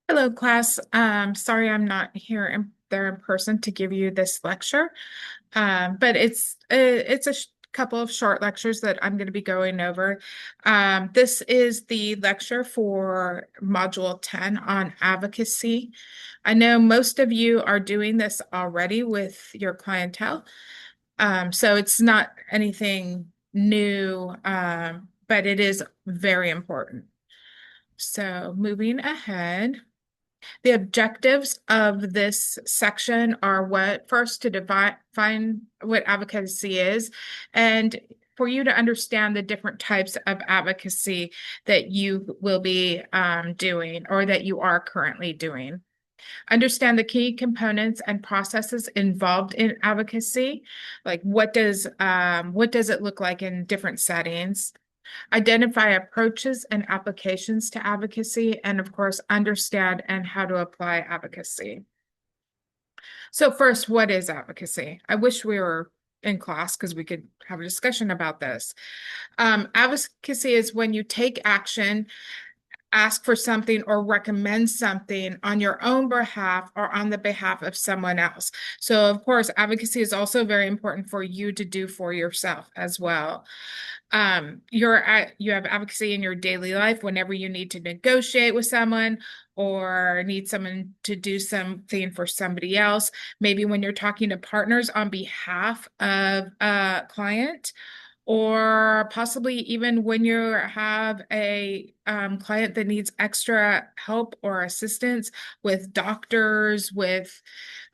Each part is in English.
Hello, class. Sorry I'm not there in person to give you this lecture, but it's a sh couple of short lectures that I'm going to be going over. This is the lecture for Module 10 on advocacy. I know most of you are doing this already with your clientele, so it's not anything new, but it is very important. So moving ahead. The objectives of this section are first to define what advocacy is, and for you to understand the different types of advocacy that you will be doing or that you are currently doing. Understand the key components and processes involved in advocacy, like what does it look like in different settings? Identify approaches and applications to advocacy, and of course, understand and how to apply advocacy. So first, what is advocacy? I wish we were in class because we could have a discussion about this. Advocacy is when you take action, ask for something, or recommend something on your own behalf or on the behalf of someone else. So, of course, advocacy is also very important for you to do for yourself as well. You have advocacy in your daily life whenever you need to negotiate with someone or need someone to do something for somebody else. Maybe when you're talking to partners on behalf of a client, or possibly even when you have a client that needs extra help or assistance with doctors, with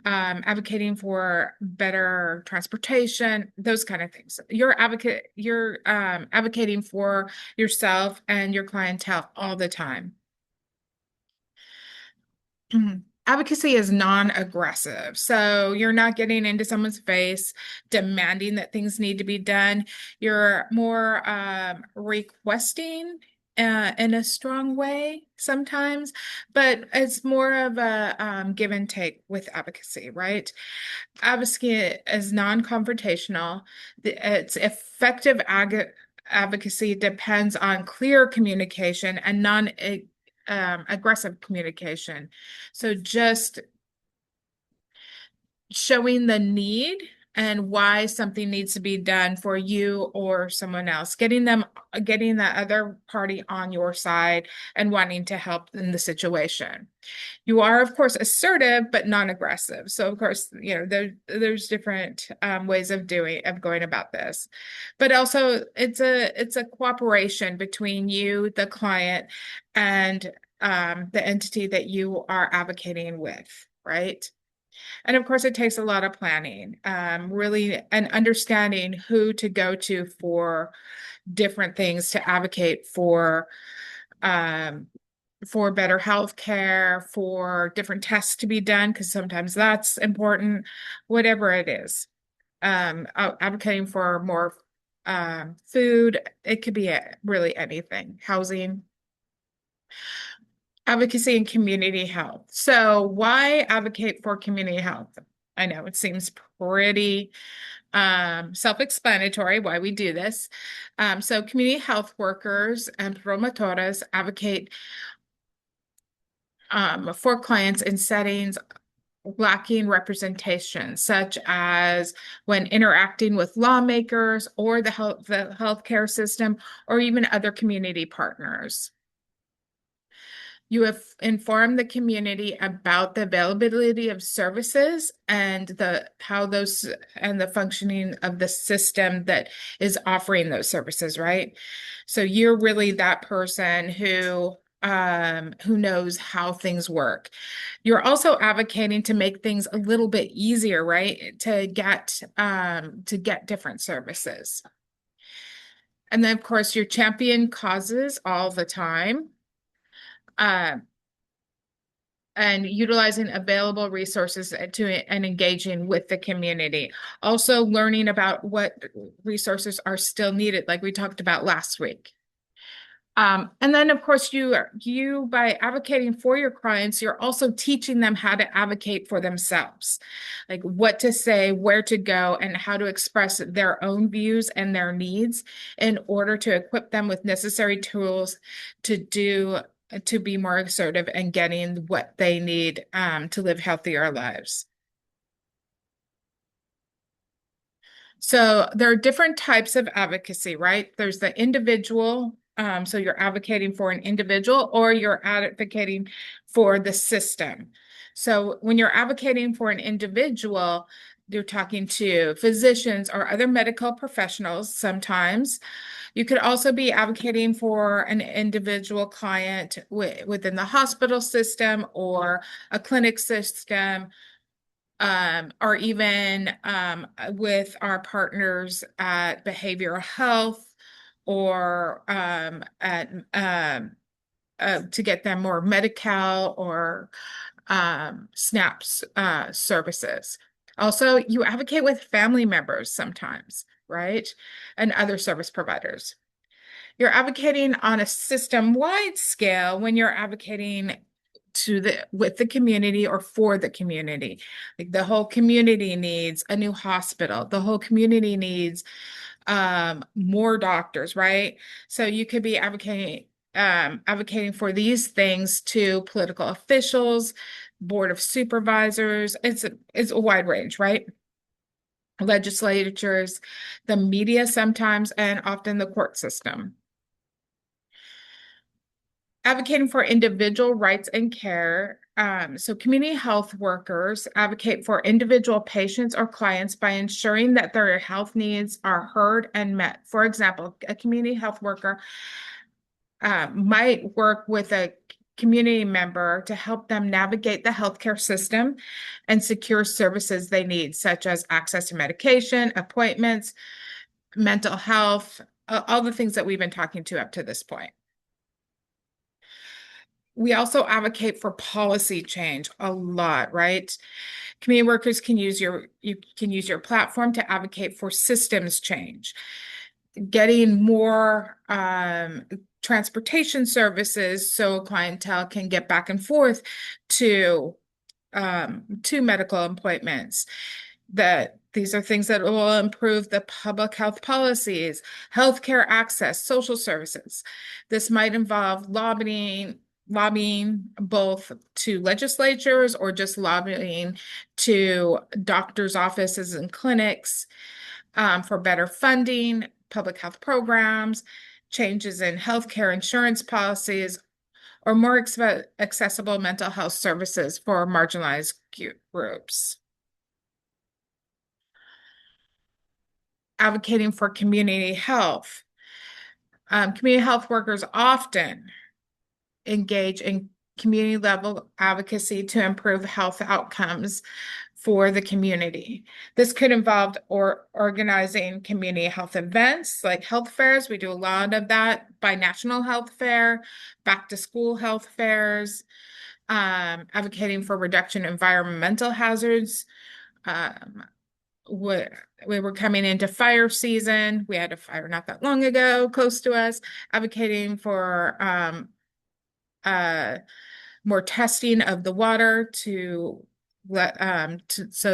advocating for better transportation, those kind of things. You're advocating for yourself and your clientele all the time. Advocacy is non-aggressive. So you're not getting into someone's face, demanding that things need to be done. You're more requesting in a strong way sometimes, but it's more of a give and take with advocacy, right? Advocacy is non-confrontational. Its effective advocacy depends on clear communication and non aggressive communication. So just showing the need and why something needs to be done for you or someone else, getting that other party on your side and wanting to help in the situation. You are, of course, assertive but non-aggressive. So, of course, there's different ways of going about this. But also, it's a cooperation between you, the client, and the entity that you are advocating with, right? And of course, it takes a lot of planning, really, and understanding who to go to for different things to advocate um, for better health care, for different tests to be done, because sometimes that's important, whatever it is. Advocating for more food, it could be really anything, housing. Advocacy and community health. So why advocate for community health? I know it seems pretty self-explanatory why we do this. So community health workers and promotores advocate for clients in settings lacking representation, such as when interacting with lawmakers or the healthcare system, or even other community partners. You have informed the community about the availability of services and the functioning of the system that is offering those services, right? So you're really that person who knows how things work. You're also advocating to make things a little bit easier, right? To get different services. And then, of course, you champion causes all the time. Uh, and utilizing available resources and engaging with the community. Also learning about what resources are still needed, like we talked about last week. And then, of course, you by advocating for your clients, you're also teaching them how to advocate for themselves, like what to say, where to go, and how to express their own views and their needs in order to equip them with necessary tools to do to be more assertive and getting what they need to live healthier lives. So there are different types of advocacy, right? There's the individual, so you're advocating for an individual, or you're advocating for the system. So when you're advocating for an individual, you're talking to physicians or other medical professionals sometimes. You could also be advocating for an individual client within the hospital system or a clinic system, or even with our partners at behavioral health, or at to get them more Medi-Cal or SNAPS services. Also, you advocate with family members sometimes, right? And other service providers. You're advocating on a system-wide scale when you're advocating with the community or for the community. Like the whole community needs a new hospital. The whole community needs more doctors, right? So you could be advocating for these things to political officials, board of supervisors. It's a wide range, right? Legislatures, the media sometimes, and often the court system. Advocating for individual rights and care. So community health workers advocate for individual patients or clients by ensuring that their health needs are heard and met. For example, a community health worker might work with a community member to help them navigate the healthcare system and secure services they need, such as access to medication, appointments, mental health, all the things that we've been talking to up to this point. We also advocate for policy change a lot, right? Community workers can use your platform to advocate for systems change, getting more transportation services so clientele can get back and forth to medical appointments. That these are things that will improve the public health policies, healthcare access, social services. This might involve lobbying both to legislatures or just lobbying to doctors' offices and clinics for better funding, public health programs, changes in healthcare insurance policies, or more accessible mental health services for marginalized groups. Advocating for community health. Community health workers often engage in community level advocacy to improve health outcomes for the community. This could involve organizing community health events like health fairs. We do a lot of that, bi-national health fair, back to school health fairs, advocating for reduction in environmental hazards. We were coming into fire season. We had a fire not that long ago close to us, advocating for more testing of the water so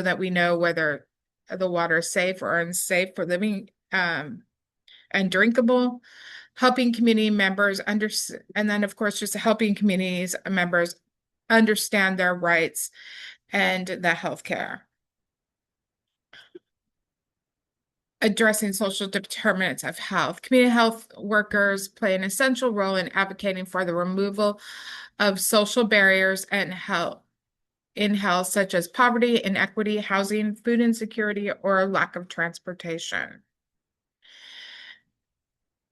that we know whether the water is safe or unsafe for living and drinkable. Helping community members and then of course just helping communities members understand their rights and the healthcare. Addressing social determinants of health. Community health workers play an essential role in advocating for the removal of social barriers and health in health, such as poverty, inequity, housing, food insecurity, or lack of transportation.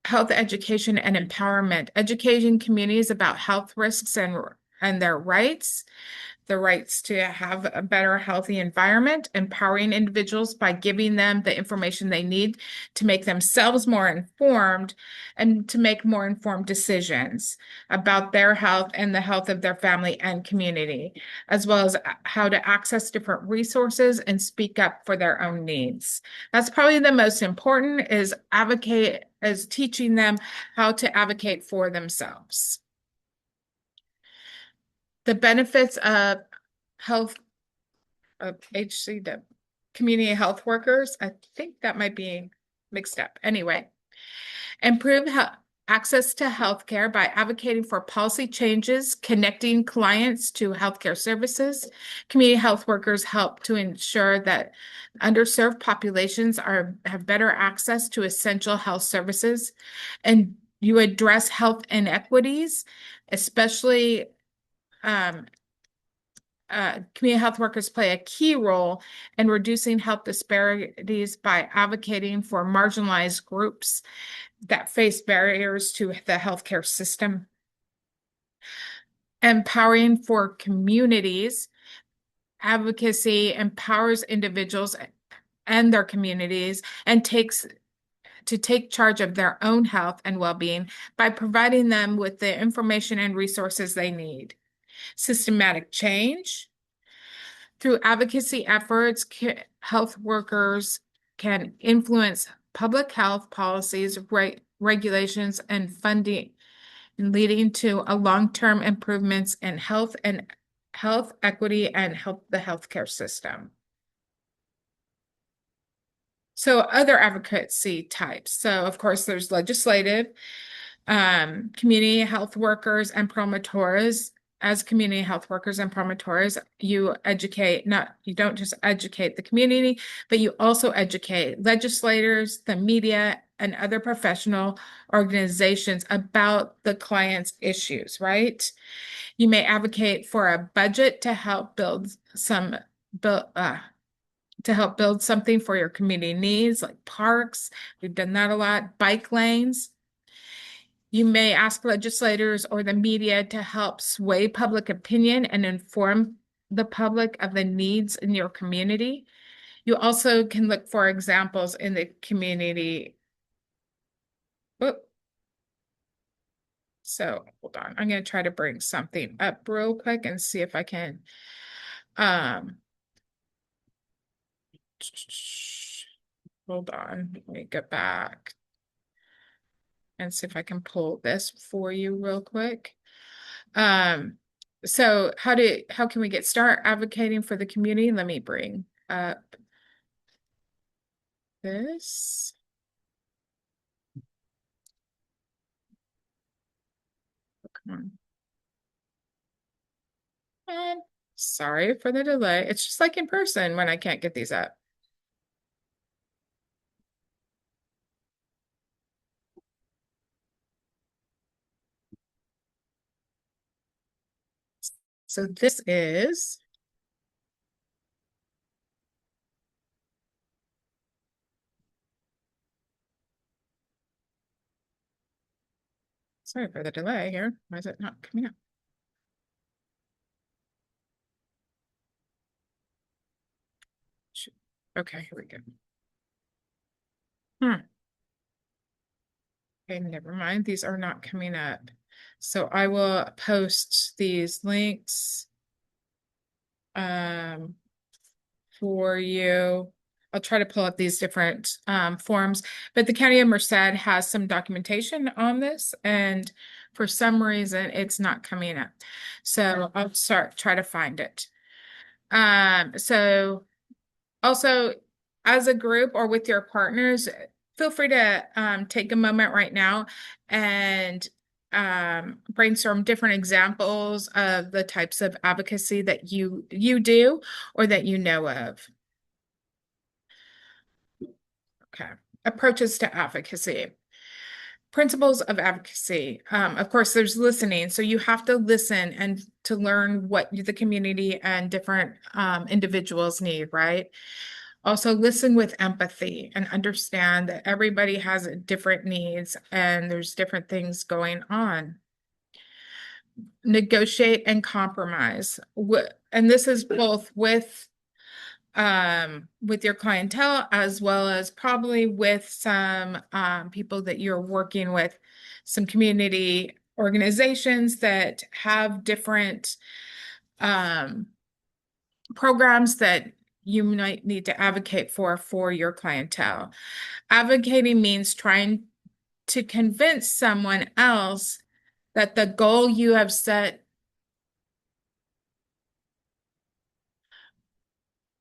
Health education and empowerment. Educating communities about health risks and their rights. The rights to have a better, healthy environment, empowering individuals by giving them the information they need to make themselves more informed and to make more informed decisions about their health and the health of their family and community, as well as how to access different resources and speak up for their own needs. That's probably the most important, is teaching them how to advocate for themselves. The benefits of health of HCW, community health workers. I think that might be mixed up. Anyway, improve access to healthcare by advocating for policy changes, connecting clients to healthcare services. Community health workers help to ensure that underserved populations have better access to essential health services. And you address health inequities, especially community health workers play a key role in reducing health disparities by advocating for marginalized groups that face barriers to the healthcare system. Empowering for communities, advocacy empowers individuals and their communities and take charge of their own health and well-being by providing them with the information and resources they need. Systematic change. Through advocacy efforts, health workers can influence public health policies, regulations, and funding, leading to a long-term improvements in health equity and the healthcare system. So other advocacy types. So of course, there's legislative, community health workers and promoters. As community health workers and promoters, you don't just educate the community, but you also educate legislators, the media, and other professional organizations about the client's issues, right? You may advocate for a budget to help build something for your community needs, like parks. We've done that a lot. Bike lanes. You may ask legislators or the media to help sway public opinion and inform the public of the needs in your community. You also can look for examples in the community. So hold on, I'm going to try to bring something up real quick and see if I can. Hold on, let me get back and see if I can pull this for you real quick. So how can we get started advocating for the community? Let me bring up this. Come on. And sorry for the delay. It's just like in person when I can't get these up. So this is sorry for the delay here. Why is it not coming up? Okay, here we go. Okay, never mind. These are not coming up. So I will post these links for you. I'll try to pull up these different forms, but the County of Merced has some documentation on this, and for some reason it's not coming up. So I'll try to find it. So also, as a group or with your partners, feel free to take a moment right now and brainstorm different examples of the types of advocacy that you do or that you know of. Okay. Approaches to advocacy. Principles of advocacy. Of course, there's listening. So you have to listen and to learn what the community and different individuals need, right? Also, listen with empathy and understand that everybody has different needs and there's different things going on. Negotiate and compromise. And this is both with your clientele as well as probably with some people that you're working with, some community organizations that have different programs that you might need to advocate for your clientele. Advocating means trying to convince someone else that the goal you have set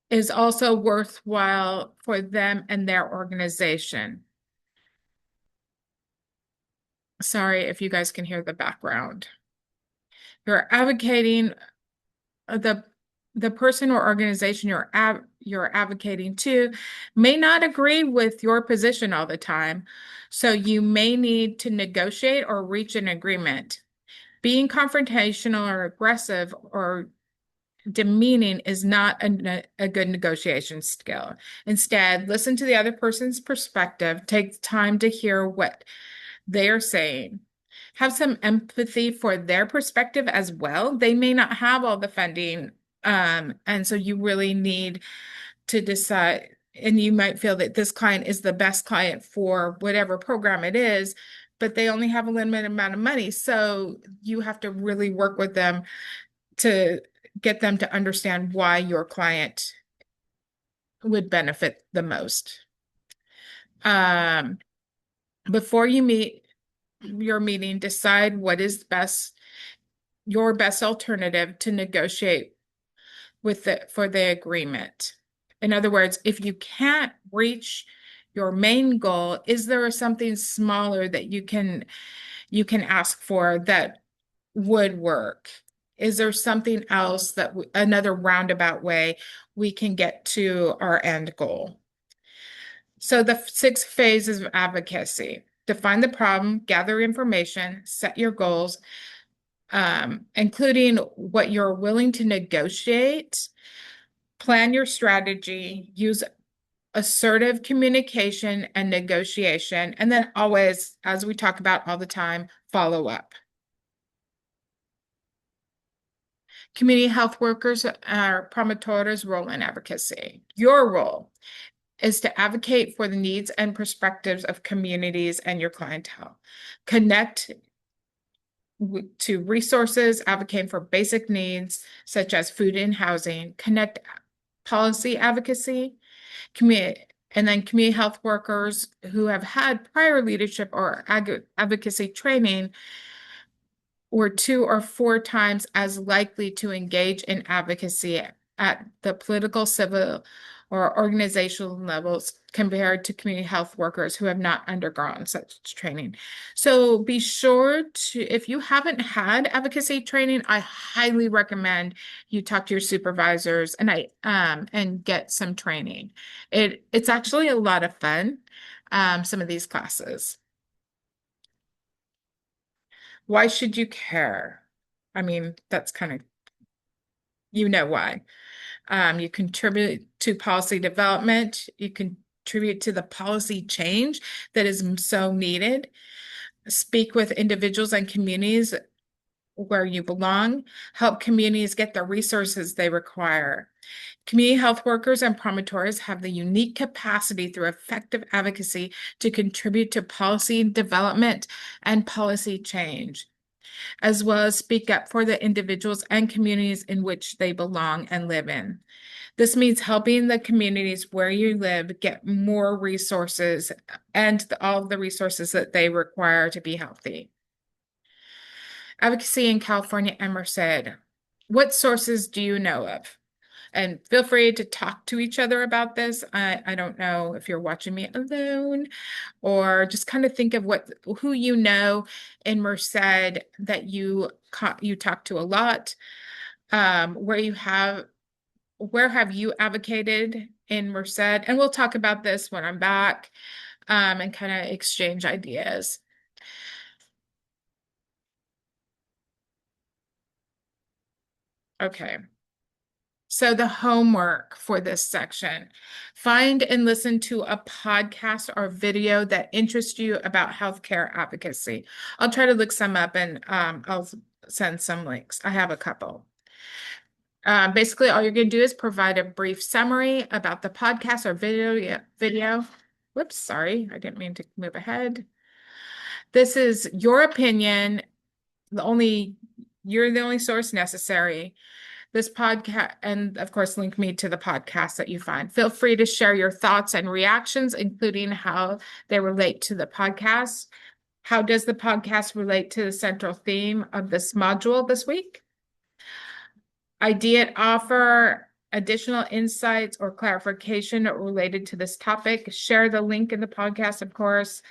is also worthwhile for them and their organization. Sorry if you guys can hear the background. You're advocating the person or organization you're advocating to may not agree with your position all the time. So you may need to negotiate or reach an agreement. Being confrontational or aggressive or demeaning is not a good negotiation skill. Instead, listen to the other person's perspective, take time to hear what they are saying. Have some empathy for their perspective as well. They may not have all the funding, and so you really need to decide. And you might feel that this client is the best client for whatever program it is, but they only have a limited amount of money. So you have to really work with them to get them to understand why your client would benefit the most. Um, before you meet your meeting, decide what is your best alternative to negotiate for the agreement. In other words, if you can't reach your main goal, is there something smaller that you can ask for that would work? Is there something else that another roundabout way we can get to our end goal? So the 6 phases of advocacy: define the problem, gather information, set your goals, including what you're willing to negotiate, plan your strategy, use assertive communication and negotiation, and then always, as we talk about all the time, follow up. Community health workers are promoters' role in advocacy. Your role is to advocate for the needs and perspectives of communities and your clientele. Connect to resources, advocating for basic needs such as food and housing, connect policy advocacy, and then community health workers who have had prior leadership or advocacy training were 2 or 4 times as likely to engage in advocacy at the political, civil, or organizational levels compared to community health workers who have not undergone such training. So be sure to, if you haven't had advocacy training, I highly recommend you talk to your supervisors and get some training. It's actually a lot of fun, some of these classes. Why should you care? I mean, that's kind of, you know why. You contribute to policy development. You contribute to the policy change that is so needed. Speak with individuals and communities where you belong. Help communities get the resources they require. Community health workers and promoters have the unique capacity through effective advocacy to contribute to policy development and policy change, as well as speak up for the individuals and communities in which they belong and live in. This means helping the communities where you live get more resources and all the resources that they require to be healthy. Advocacy in California and Merced. What sources do you know of? And feel free to talk to each other about this. I don't know if you're watching me alone, or just kind of think of who you know in Merced that you talk to a lot. Where have you advocated in Merced? And we'll talk about this when I'm back, and kind of exchange ideas. Okay. So the homework for this section: find and listen to a podcast or video that interests you about healthcare advocacy. I'll try to look some up, and I'll send some links. I have a couple. Basically, all you're going to do is provide a brief summary about the podcast or video. Whoops, sorry, I didn't mean to move ahead. This is your opinion. You're the only source necessary. This podcast, and of course, link me to the podcast that you find. Feel free to share your thoughts and reactions, including how they relate to the podcast. How does the podcast relate to the central theme of this module this week? Idea offer additional insights or clarification related to this topic. Share the link in the podcast, of course,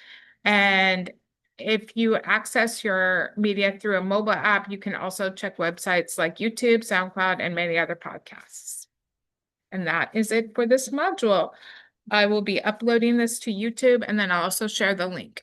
and if you access your media through a mobile app, you can also check websites like YouTube, SoundCloud, and many other podcasts. And that is it for this module. I will be uploading this to YouTube, and then I'll also share the link.